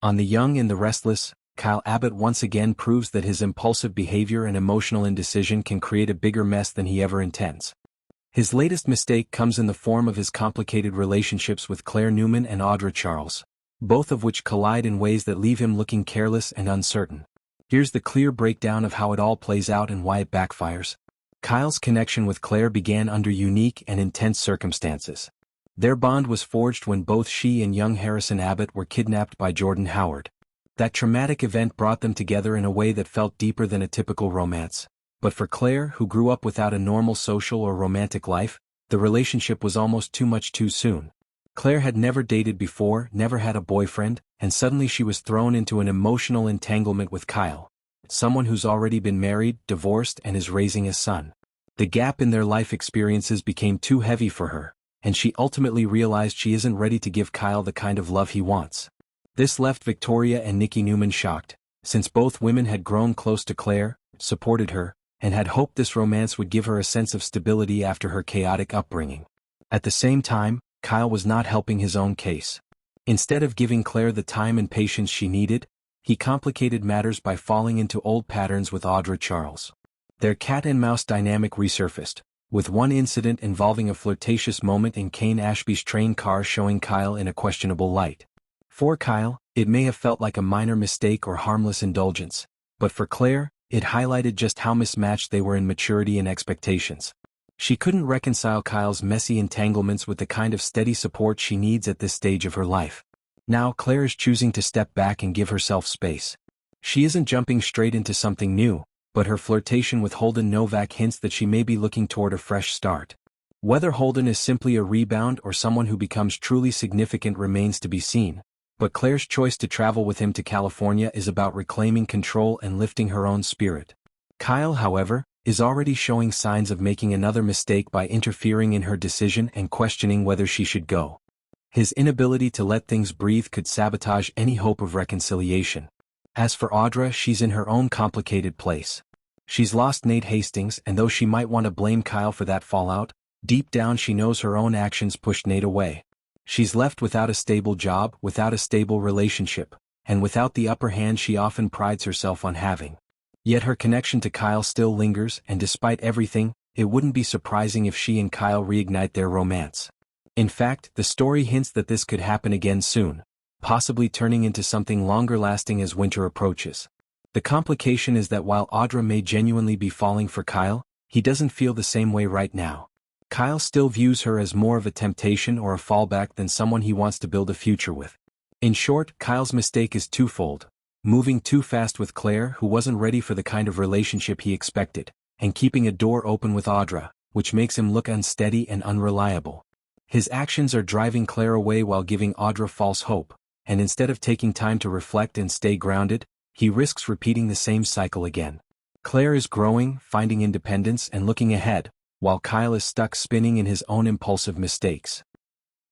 On The Young and the Restless, Kyle Abbott once again proves that his impulsive behavior and emotional indecision can create a bigger mess than he ever intends. His latest mistake comes in the form of his complicated relationships with Claire Newman and Audra Charles, both of which collide in ways that leave him looking careless and uncertain. Here's the clear breakdown of how it all plays out and why it backfires. Kyle's connection with Claire began under unique and intense circumstances. Their bond was forged when both she and young Harrison Abbott were kidnapped by Jordan Howard. That traumatic event brought them together in a way that felt deeper than a typical romance. But for Claire, who grew up without a normal social or romantic life, the relationship was almost too much too soon. Claire had never dated before, never had a boyfriend, and suddenly she was thrown into an emotional entanglement with Kyle, someone who's already been married, divorced, and is raising a son. The gap in their life experiences became too heavy for her, and she ultimately realized she isn't ready to give Kyle the kind of love he wants. This left Victoria and Nikki Newman shocked, since both women had grown close to Claire, supported her, and had hoped this romance would give her a sense of stability after her chaotic upbringing. At the same time, Kyle was not helping his own case. Instead of giving Claire the time and patience she needed, he complicated matters by falling into old patterns with Audra Charles. Their cat-and-mouse dynamic resurfaced, with one incident involving a flirtatious moment in Kane Ashby's train car showing Kyle in a questionable light. For Kyle, it may have felt like a minor mistake or harmless indulgence, but for Claire, it highlighted just how mismatched they were in maturity and expectations. She couldn't reconcile Kyle's messy entanglements with the kind of steady support she needs at this stage of her life. Now Claire is choosing to step back and give herself space. She isn't jumping straight into something new, but her flirtation with Holden Novak hints that she may be looking toward a fresh start. Whether Holden is simply a rebound or someone who becomes truly significant remains to be seen, but Claire's choice to travel with him to California is about reclaiming control and lifting her own spirit. Kyle, however, is already showing signs of making another mistake by interfering in her decision and questioning whether she should go. His inability to let things breathe could sabotage any hope of reconciliation. As for Audra, she's in her own complicated place. She's lost Nate Hastings, and though she might want to blame Kyle for that fallout, deep down she knows her own actions pushed Nate away. She's left without a stable job, without a stable relationship, and without the upper hand she often prides herself on having. Yet her connection to Kyle still lingers, and despite everything, it wouldn't be surprising if she and Kyle reignite their romance. In fact, the story hints that this could happen again soon, possibly turning into something longer-lasting as winter approaches. The complication is that while Audra may genuinely be falling for Kyle, he doesn't feel the same way right now. Kyle still views her as more of a temptation or a fallback than someone he wants to build a future with. In short, Kyle's mistake is twofold: moving too fast with Claire, who wasn't ready for the kind of relationship he expected, and keeping a door open with Audra, which makes him look unsteady and unreliable. His actions are driving Claire away while giving Audra false hope, and instead of taking time to reflect and stay grounded, he risks repeating the same cycle again. Claire is growing, finding independence and looking ahead, while Kyle is stuck spinning in his own impulsive mistakes.